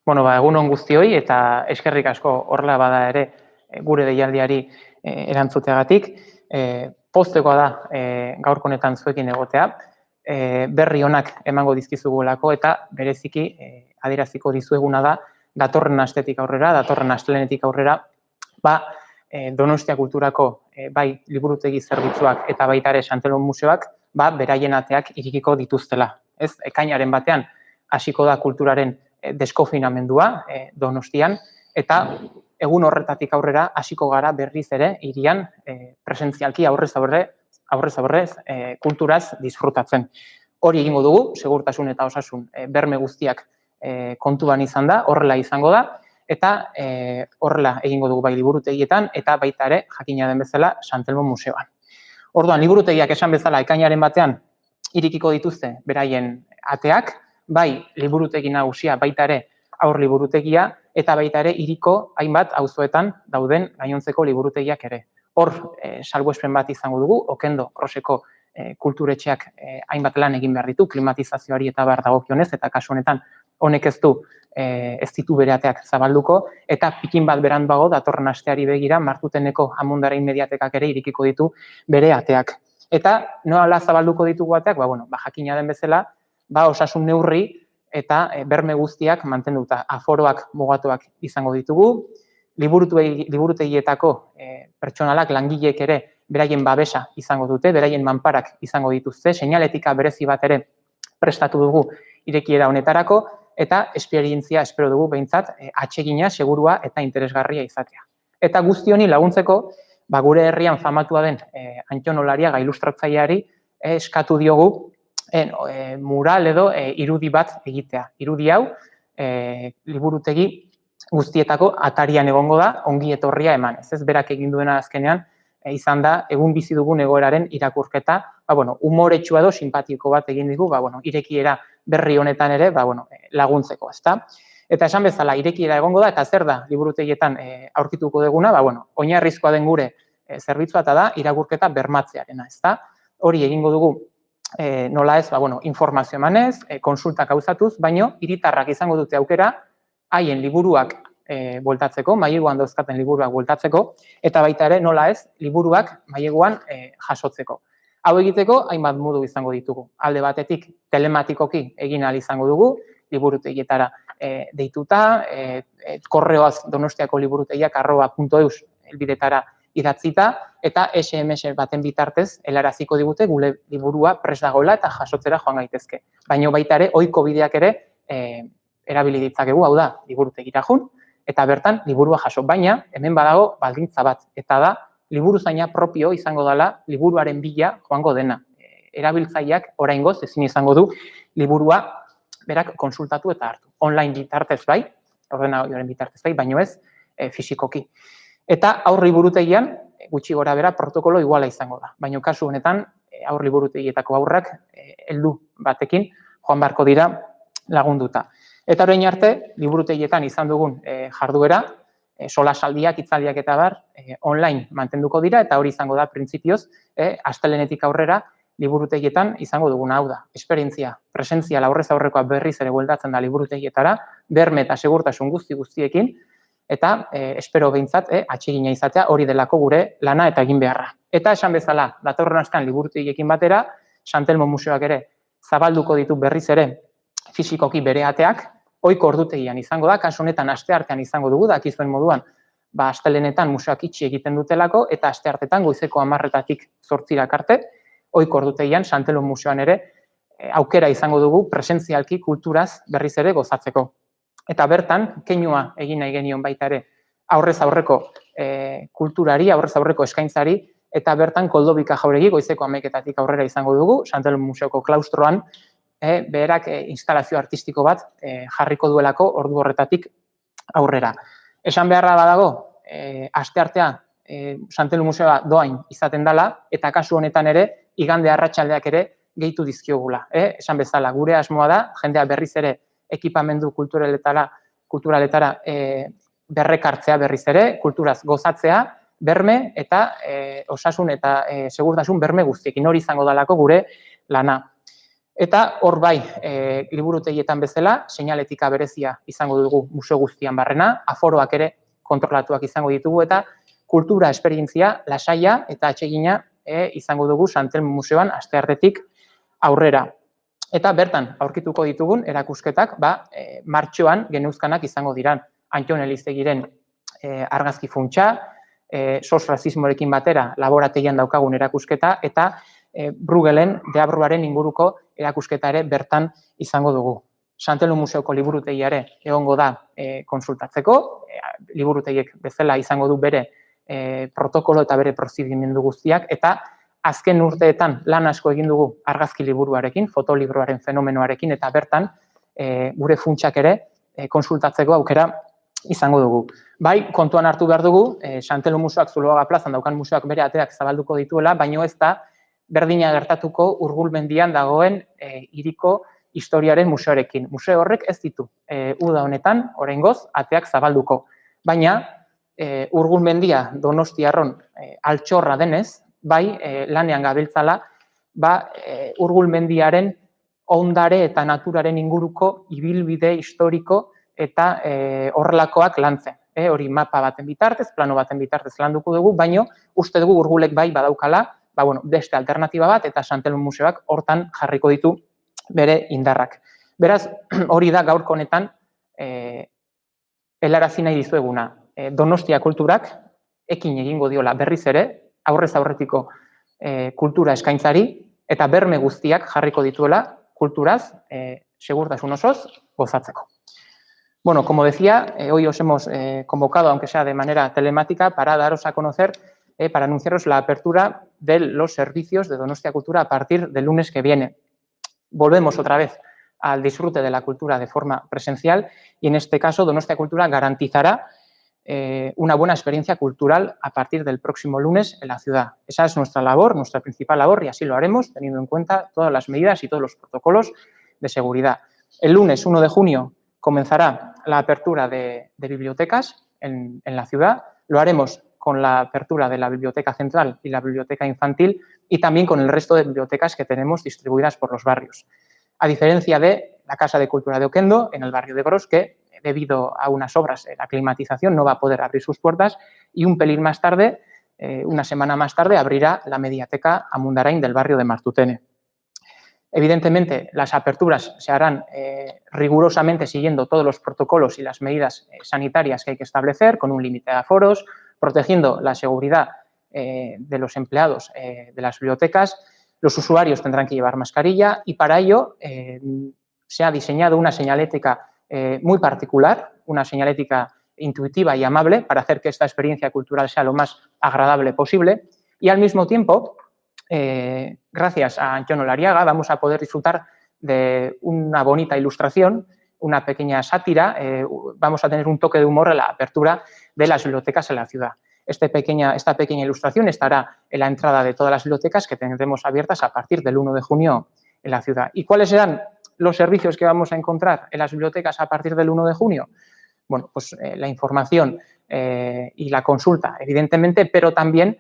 Egun on guztioi eta eskerrik asko horrela bada ere gure deialdiari erantzuteagatik. Poztekoa da gaurko honetan zuekin egotea, berri onak emango dizkizugulako eta bereziki adieraziko dizueguna da datorren astetik aurrera, datorren astelehenetik aurrera, Donostia Kulturako bai liburutegi zerbitzuak eta baita ere Santelmo Museoak beraien ateak irekiko dituztela. Ez, ekainaren batean hasiko da kulturaren deskonfinamendua Donostian eta egun horretatik aurrera hasiko gara berriz ere hirian presentzialki aurrez aurre kulturaz disfrutatzen. Hori egingo dugu, segurtasun eta osasun berme guztiak kontuan izan da, horrela izango da, eta horrela egingo dugu bai liburutegietan eta baita ere jakina den bezala Santelmo Museoan. Orduan, liburutegiak esan bezala ekainaren batean irekiko dituzte beraien ateak, bai liburutegi nagusia baita ere aur liburutegia eta baita ere hiriko hainbat auzoetan dauden gainontzeko liburutegiak ere. Hor salbuespen bat izango dugu, Okendo Kroseko kulturetxeak hainbat lan egin behar ditu, klimatizazioari eta bar dagokionez, eta kasu honetan honek ez ditu bere ateak zabalduko, eta pikin bat beranduago datorren asteari begira Martuteneko Amundara Inmediatekak ere irekiko ditu bere ateak. Eta nola zabalduko ditugu ateak? Jakina den bezala, osasun neurri eta berme guztiak mantenduta, aforoak mugatuak izango ditugu, liburutegietako pertsonalak, langileek ere beraien babesa izango dute, beraien manparak izango dituzte, seinaletika berezi bat ere prestatu dugu irekiera honetarako, eta esperientzia espero dugu behintzat atsegina, segurua eta interesgarria izatea. Eta guzti honi laguntzeko, gure herrian famatua den Antton Olaria ilustratzaileari eskatu diogu mural edo irudi bat egitea. Irudi hau liburutegi guztietako atarian egongo da, ongi etorria emanez. Ez berak egin duena azkenean izan da egun bizi dugun egoeraren irakurketa, umoretsua edo simpatiko bat egin digu, irekiera berri honetan ere laguntzeko, ezta? Eta esan bezala irekiera egongo da eta zer da liburutegietan aurkituko duguna, oinarrizkoa den gure zerbitzua eta da irakurketa bermatzearena, ezta? Hori egingo dugu nola ez, informazio emanez, konsultak gauzatuz, baino hiritarrak izango dute aukera haien liburuak bueltatzeko, maileguan dauzkaten liburuak bueltatzeko, eta baita ere nola ez, liburuak maileguan jasotzeko. Hau egiteko, hainbat modu izango ditugu. Alde batetik, telematikoki egin ahal izango dugu, liburutegietara deituta, korreoaz donostiako liburutegiak @.eus helbidetara idatzita, eta SMS baten bitartez helaraziko digute gure liburua prest dagoela eta jasotzera joan gaitezke. Baina baita ere, ohiko bideak ere erabili ditzakegu, hau da, liburutegira joan, eta bertan liburua jaso. Baina, hemen badago baldintza bat, eta da, liburuzaina propio izango dela liburuaren bila joango dena. Erabiltzaileak oraingoz ezin izango du liburua berak konsultatu eta hartu. Online bitartez bai, ordenagailuaren bitartez bai, baino ez fisikoki. Eta aur liburutegian, gutxi gora bera, protokolo iguala izango da. Baina kasu honetan, aur liburutegietako aurrak heldu batekin joan beharko dira lagunduta. Eta orain arte, liburutegietan izan dugun jarduera, solasaldiak, hitzaldiak eta bar, online mantenduko dira, eta hori izango da printzipioz, astelehenetik aurrera liburutegietan izango duguna, hau da. Esperientzia presentziala aurrez aurrekoa berriz ere bueltatzen da liburutegietara, berme eta segurtasun guztiekin, eta espero behintzat atsegina izatea hori delako gure lana eta egin beharra. Eta esan bezala, datorren astean liburutegiekin batera, Santelmo Museoak ere zabalduko ditu berriz ere fisikoki bere ateak, ohiko ordutegian izango da, kasu honetan asteartean izango dugu, dakizuen moduan, astelehenetan museoak itxi egiten dutelako, eta asteartetan goizeko 10:00 zortzirak arte, ohiko ordutegian Santelmo Museoan ere aukera izango dugu presentzialki kulturaz berriz ere gozatzeko. Eta bertan, keinua egin nahi genion baita ere aurrez aurreko kulturari, aurrez aurreko eskaintzari, eta bertan Koldobika Jauregi goizeko 11:00 aurrera izango dugu, Santelmo Museoko klaustroan, berak instalazio artistiko bat jarriko duelako ordu horretatik aurrera. Esan beharra badago, asteartea Santelmo Museoa doain izaten dela, eta kasu honetan ere, igande arratsaldeak ere gehitu dizkiogula. Esan bezala, gure asmoa da, jendea berriz ere ekipamendu kulturaletara berrekartzea berriz ere, kulturaz gozatzea, berme eta osasun eta segurtasun berme guztiekin hori izango dalako gure lana. Eta hor bai, liburutegietan bezala, seinaletika berezia izango dugu museo guztian barrena, aforoak ere kontrolatuak izango ditugu eta kultura esperientzia lasaia eta atsegina izango dugu Sant Telmo Museoan asteartetik aurrera. Eta bertan aurkituko ditugun erakusketak martxoan geneuzkanak izango diran. Antton Elizegiren argazki funtsa, sos rasismorekin batera laborategian daukagun erakusketa eta Bruegelen deabruaren inguruko erakusketa ere bertan izango dugu. Sant Telmo Museoko liburutegia ere egongo da konsultatzeko, liburutegiek bezala izango du bere protokolo eta bere prozedimendu guztiak, eta azken urteetan lan asko egin dugu argazki liburuarekin, fotolibroaren fenomenoarekin, eta bertan gure funtsak ere konsultatzeko aukera izango dugu. Bai, kontuan hartu behar dugu, Sant Telmo Museoak Zuloaga plazan daukan museoak bere ateak zabalduko dituela, baino ez da berdina gertatuko Urgulmendian dagoen hiriko historiaren museoarekin. Museo horrek ez ditu uda honetan, oraingoz, ateak zabalduko. Baina, Urgulmendia Donostiarron altxorra denez, bai, lanean gabiltzala, Urgulmendiaren ondare eta naturaren inguruko ibilbide historiko eta horrelakoak lantzen. Hori mapa baten bitartez, plano baten bitartez landuko dugu, baino uste dugu Urgulek bai badaukala, beste alternatiba bat eta Sant Telmo Museoak hortan jarriko ditu bere indarrak. Beraz, hori da gaurko honetan helarazi nahi dizueguna. Donostia kulturak ekin egingo diola berriz ere, aurrez aurretiko kultura eskaintzari eta berme guztiak jarriko dituela kulturaz, segurtasun osoz, gozatzeko. Bueno, como decía, hoy os hemos convocado, aunque sea de manera telemática, para daros a conocer, para anunciaros la apertura de los servicios de Donostia Cultura a partir del lunes que viene. Volvemos otra vez al disfrute de la cultura de forma presencial y en este caso Donostia Cultura garantizará una buena experiencia cultural a partir del próximo lunes en la ciudad. Esa es nuestra labor, nuestra principal labor y así lo haremos teniendo en cuenta todas las medidas y todos los protocolos de seguridad. El lunes 1 de junio comenzará la apertura de bibliotecas en la ciudad. Lo haremos con la apertura de la Biblioteca Central y la Biblioteca Infantil y también con el resto de bibliotecas que tenemos distribuidas por los barrios. A diferencia de la Casa de Cultura de Oquendo, en el barrio de Gros, que debido a unas obras la climatización no va a poder abrir sus puertas y un pelín más tarde, una semana más tarde, abrirá la Mediateca Amundarain del barrio de Martutene. Evidentemente, las aperturas se harán rigurosamente siguiendo todos los protocolos y las medidas sanitarias que hay que establecer, con un límite de aforos, protegiendo la seguridad de los empleados de las bibliotecas. Los usuarios tendrán que llevar mascarilla y para ello se ha diseñado una señalética muy particular, una señalética intuitiva y amable para hacer que esta experiencia cultural sea lo más agradable posible y al mismo tiempo, gracias a Antón Olariaga, vamos a poder disfrutar de una bonita ilustración, una pequeña sátira, vamos a tener un toque de humor en la apertura de las bibliotecas en la ciudad. Esta pequeña ilustración estará en la entrada de todas las bibliotecas que tendremos abiertas a partir del 1 de junio en la ciudad. ¿Y cuáles serán los servicios que vamos a encontrar en las bibliotecas a partir del 1 de junio? Bueno, pues la información y la consulta, evidentemente, pero también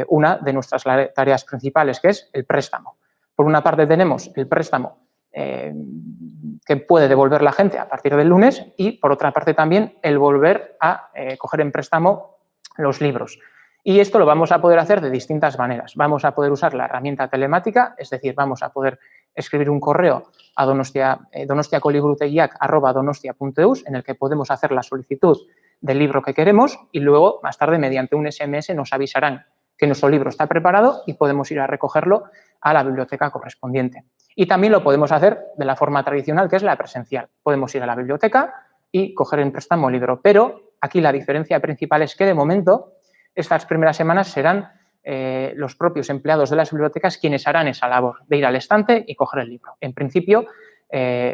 una de nuestras tareas principales, que es el préstamo. Por una parte tenemos el préstamo que puede devolver la gente a partir del lunes y, por otra parte, también el volver a coger en préstamo los libros. Y esto lo vamos a poder hacer de distintas maneras. Vamos a poder usar la herramienta telemática, es decir, vamos a poder escribir un correo a donostiacoliburutegiak@donostia.eus en el que podemos hacer la solicitud del libro que queremos y luego, más tarde, mediante un SMS nos avisarán que nuestro libro está preparado y podemos ir a recogerlo a la biblioteca correspondiente. Y también lo podemos hacer de la forma tradicional, que es la presencial. Podemos ir a la biblioteca y coger en préstamo el libro, pero aquí la diferencia principal es que, de momento, estas primeras semanas serán los propios empleados de las bibliotecas quienes harán esa labor de ir al estante y coger el libro. En principio,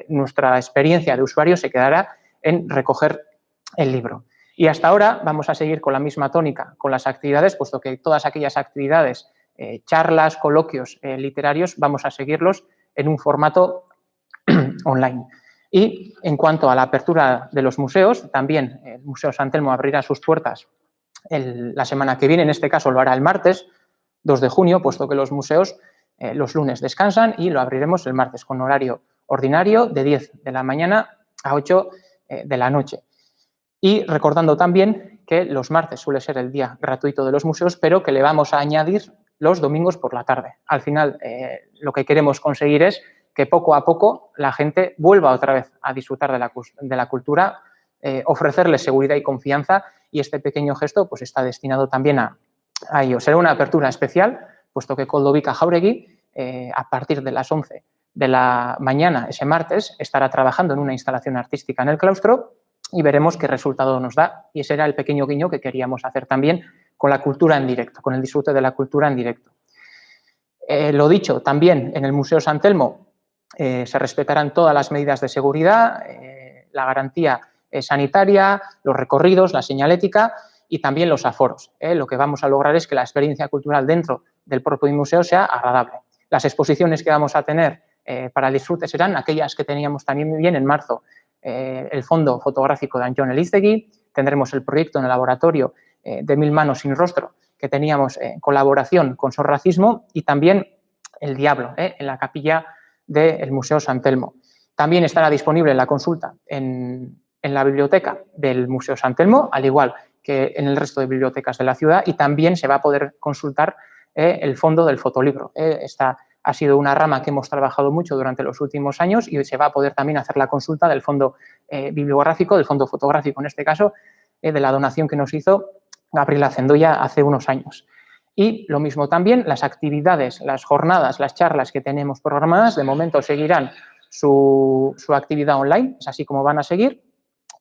nuestra experiencia de usuario se quedará en recoger el libro. Y hasta ahora vamos a seguir con la misma tónica con las actividades, puesto que todas aquellas actividades, charlas, coloquios literarios, vamos a seguirlos en un formato online. Y en cuanto a la apertura de los museos, también el Museo Sant Telmo abrirá sus puertas la semana que viene, en este caso lo hará el martes 2 de junio, puesto que los museos los lunes descansan y lo abriremos el martes con horario ordinario de 10 de la mañana a 8 de la noche. Y recordando también que los martes suele ser el día gratuito de los museos, pero que le vamos a añadir los domingos por la tarde. Al final, lo que queremos conseguir es que poco a poco la gente vuelva otra vez a disfrutar de la cultura, ofrecerles seguridad y confianza, y este pequeño gesto pues, está destinado también a ello. Será una apertura especial, puesto que Koldo Bika Jauregui, a partir de las 11 de la mañana, ese martes, estará trabajando en una instalación artística en el claustro y veremos qué resultado nos da. Y ese era el pequeño guiño que queríamos hacer también con la cultura en directo, con el disfrute de la cultura en directo. Lo dicho, también en el Museo San Telmo se respetarán todas las medidas de seguridad, la garantía sanitaria, los recorridos, la señalética y también los aforos. Lo que vamos a lograr es que la experiencia cultural dentro del propio museo sea agradable. Las exposiciones que vamos a tener para el disfrute serán aquellas que teníamos también muy bien en marzo. El fondo fotográfico de Antxon Eliztegui, tendremos el proyecto en el laboratorio de 1000 manos sin rostro que teníamos en colaboración con Sor Racismo y también El Diablo en la capilla del Museo San Telmo. También estará disponible la consulta en la biblioteca del Museo San Telmo, al igual que en el resto de bibliotecas de la ciudad, y también se va a poder consultar el fondo del fotolibro. Esta ha sido una rama que hemos trabajado mucho durante los últimos años y se va a poder también hacer la consulta del fondo bibliográfico, del fondo fotográfico en este caso, de la donación que nos hizo Gabriela Zendoya hace unos años. Y lo mismo también, las actividades, las jornadas, las charlas que tenemos programadas, de momento seguirán su actividad online, es así como van a seguir.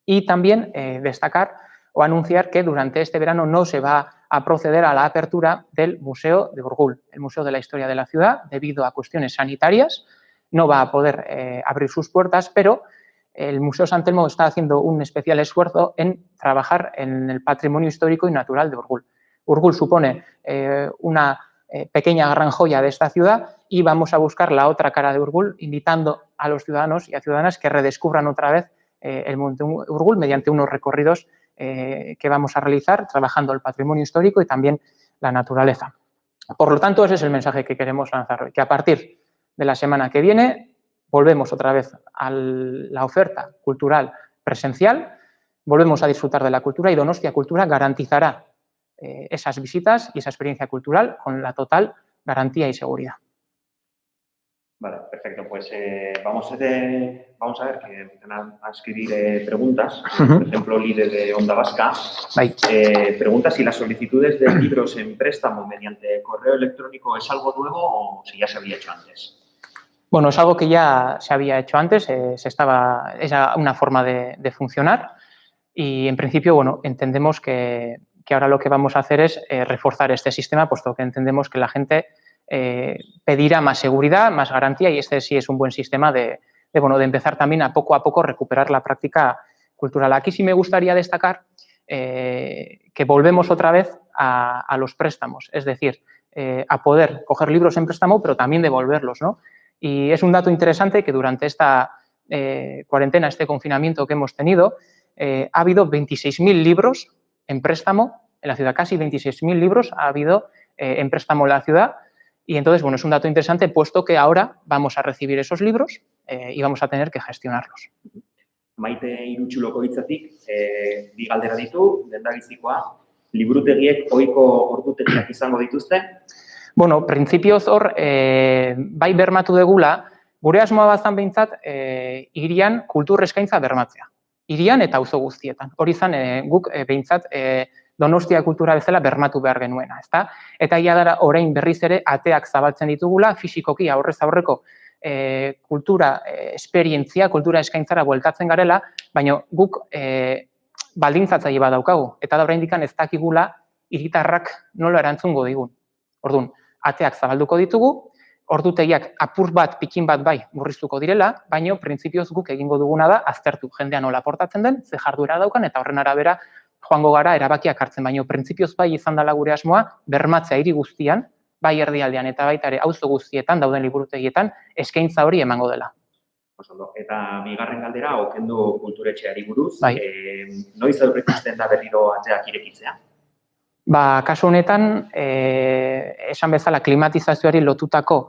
Y también destacar o anunciar que durante este verano no se va a proceder a la apertura del Museo de Urgul, el Museo de la Historia de la Ciudad, debido a cuestiones sanitarias. No va a poder abrir sus puertas, pero el Museo San Telmo está haciendo un especial esfuerzo en trabajar en el patrimonio histórico y natural de Urgul. Urgul supone una pequeña gran joya de esta ciudad y vamos a buscar la otra cara de Urgul, invitando a los ciudadanos y a ciudadanas que redescubran otra vez el Monte Urgul mediante unos recorridos que vamos a realizar trabajando el patrimonio histórico y también la naturaleza. Por lo tanto, ese es el mensaje que queremos lanzar hoy, que a partir de la semana que viene volvemos otra vez a la oferta cultural presencial, volvemos a disfrutar de la cultura y Donostia Cultura garantizará esas visitas y esa experiencia cultural con la total garantía y seguridad. Vale, perfecto. Pues vamos a ver que empiezan a escribir preguntas. Por ejemplo, líder de Onda Vasca pregunta si las solicitudes de libros en préstamo mediante correo electrónico es algo nuevo o si ya se había hecho antes. Bueno, es algo que ya se había hecho antes, era una forma de funcionar y, en principio, bueno, entendemos que ahora lo que vamos a hacer es reforzar este sistema, puesto que entendemos que la gente pedirá más seguridad, más garantía y este sí es un buen sistema de empezar también a poco recuperar la práctica cultural. Aquí sí me gustaría destacar que volvemos otra vez a los préstamos, es decir, a poder coger libros en préstamo, pero también devolverlos, ¿no? Y es un dato interesante que durante esta cuarentena, este confinamiento que hemos tenido, ha habido 26.000 libros en préstamo en la ciudad, casi 26.000 libros ha habido en préstamo en la ciudad. Y entonces, bueno, es un dato interesante, puesto que ahora vamos a recibir esos libros y vamos a tener que gestionarlos. Maite Irutxuloko hitzatik, bi galdera ditu, lehendabizikoa, liburutegiek ohiko ordutegiak izango dituzte? Bueno, printzipioz hor, bai bermatu degula, gure asmoa bazan behintzat, hirian kultur eskaintza bermatzea. Hirian eta auzo guztietan. Hori izan guk behintzat Donostia kultura bezala bermatu behar genuena, ezta? Eta ia dara orain berriz ere ateak zabaltzen ditugula, fisikoki aurrez aurreko kultura esperientzia, kultura eskaintzara bueltatzen garela, baina guk baldintzatzaile bat daukagu. Eta da oraindik ez dakigula hiritarrak nola erantzungo digun. Orduan, ateak zabalduko ditugu, ordutegiak apur bat, pikin bat bai murriztuko direla, baina printzipioz guk egingo duguna da aztertu jendea nola portatzen den, ze jarduera daukan eta horren arabera joango gara erabakiak hartzen, baina printzipioz bai izan dela gure asmoa bermatzea hiri guztian, bai erdialdean eta baita ere auzo guztietan dauden liburutegietan eskaintza hori emango dela. Eta bigarren galdera, Okendo kulturetxeari buruz, noiz aurreikusten da berriro ateak irekitzea? Kasu honetan, esan bezala klimatizazioari lotutako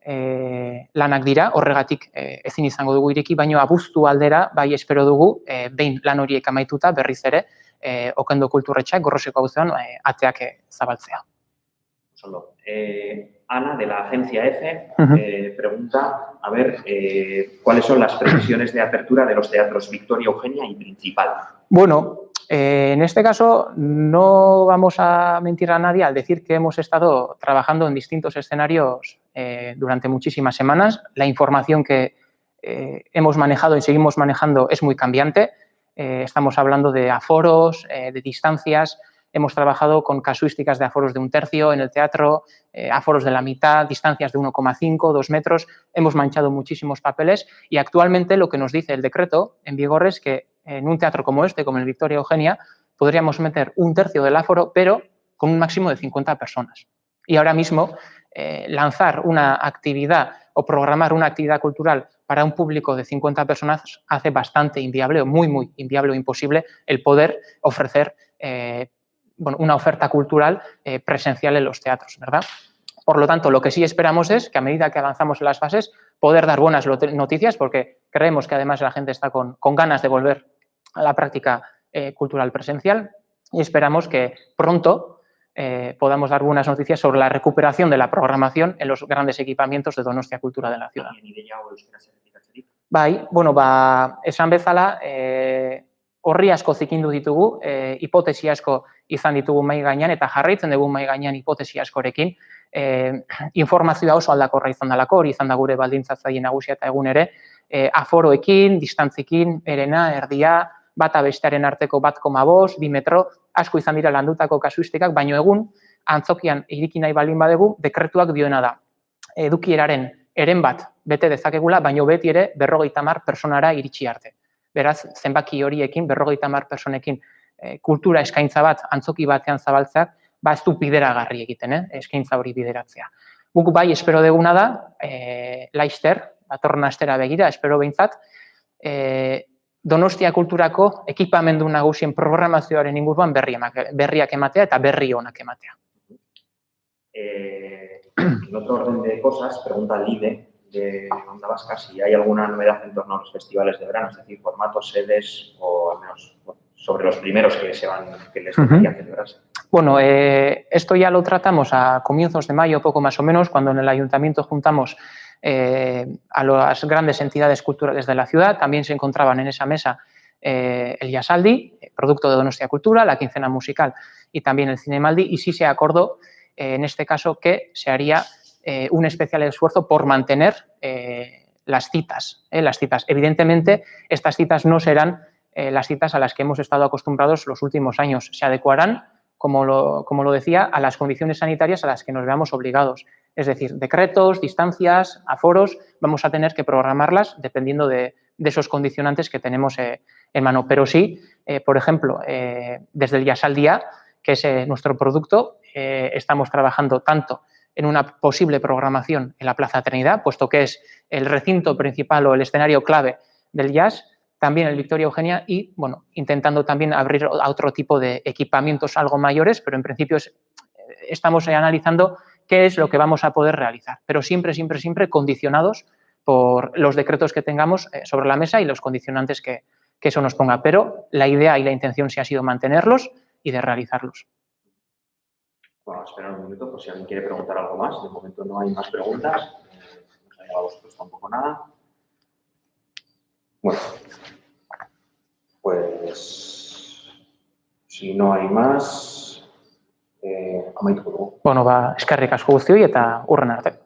lanak dira, horregatik ezin izango dugu ireki, baina abuztu aldera bai espero dugu behin lan horiek amaituta berriz ere Okendo Kulturretxeak Gorroseko auzoan ateak zabaltzea. Solo. Ana, de la agencia EFE, pregunta, a ver, ¿cuáles son las previsiones de apertura de los teatros Victoria Eugenia y Principal? Bueno, en este caso no vamos a mentir a nadie al decir que hemos estado trabajando en distintos escenarios durante muchísimas semanas. La información que hemos manejado y seguimos manejando es muy cambiante. Estamos hablando de aforos, de distancias. Hemos trabajado con casuísticas de aforos de 1/3 en el teatro, aforos de la mitad, distancias de 1,5, 2 metros. Hemos manchado muchísimos papeles y actualmente lo que nos dice el decreto en vigor es que en un teatro como este, como el Victoria Eugenia, podríamos meter 1/3 del aforo, pero con un máximo de 50 personas. Y ahora mismo lanzar una actividad o programar una actividad cultural para un público de 50 personas hace bastante inviable o muy inviable o imposible el poder ofrecer una oferta cultural presencial en los teatros, ¿verdad? Por lo tanto, lo que sí esperamos es que a medida que avanzamos en las fases poder dar buenas noticias porque creemos que además la gente está con ganas de volver a la práctica cultural presencial y esperamos que pronto podamos dar buenas noticias sobre la recuperación de la programación en los grandes equipamientos de Donostia Kultura de la ciudad. Bai, bueno, esan bezala, horri asko zikindu ditugu, hipotesi asko izan ditugu mahai gainean eta jarraitzen dugu mahai gainean hipotesi askorekin. Informazioa oso aldakorra izan dalako, hori izan da gure baldintzatzaile nagusia eta egun ere, aforoekin, distantzikin, erena, erdia, bata bestearen arteko 1,5, 2 metro, asko izan dira landutako kasuistikak, baino egun, antzokian iriki nahi baldin badegu, dekretuak dioena da. Edukieraren eren bat bete dezakegula, baino beti ere 50 pertsonara iritsi arte. Beraz, zenbaki horiekin, 50 pertsonekin kultura eskaintza bat, antzoki batean zabaltzeak, ez du bideragarri egiten, eskaintza hori bideratzea. Guk bai espero deguna da, laister, datorren astera begira, espero behintzat, Donostia Kulturako ekipamendu nagusien programazioaren inguruan berriak ematea eta berri onak ematea. En otro orden de cosas, pregunta Lide de Onda Vasca si hay alguna novedad en torno a los festivales de verano, es decir, formatos, sedes o al menos sobre los primeros que les tocaría celebrarse. Bueno, esto ya lo tratamos a comienzos de mayo, poco más o menos, cuando en el ayuntamiento juntamos a las grandes entidades culturales de la ciudad. También se encontraban en esa mesa el Jasaldi, producto de Donostia Kultura, la quincena musical y también el Cinemaldi, y sí se acordó en este caso que se haría un especial esfuerzo por mantener las citas. Evidentemente, estas citas no serán las citas a las que hemos estado acostumbrados los últimos años. Se adecuarán, como lo decía, a las condiciones sanitarias a las que nos veamos obligados. Es decir, decretos, distancias, aforos, vamos a tener que programarlas dependiendo de esos condicionantes que tenemos en mano. Pero sí, por ejemplo, desde el Jasaldi, que es nuestro producto, estamos trabajando tanto en una posible programación en la Plaza Trinidad, puesto que es el recinto principal o el escenario clave del jazz, también el Victoria Eugenia y, bueno, intentando también abrir a otro tipo de equipamientos algo mayores, pero en principio estamos analizando qué es lo que vamos a poder realizar, pero siempre condicionados por los decretos que tengamos sobre la mesa y los condicionantes que eso nos ponga. Pero la idea y la intención sí ha sido mantenerlos y de realizarlos. Bueno, a esperar un minuto por si alguien quiere preguntar algo más. De momento no hay más preguntas. No os ha llegado a vosotros tampoco nada. Bueno, pues si no hay más, amaituko dugu. Bueno, eskerrik asko guztioi eta hurren arte.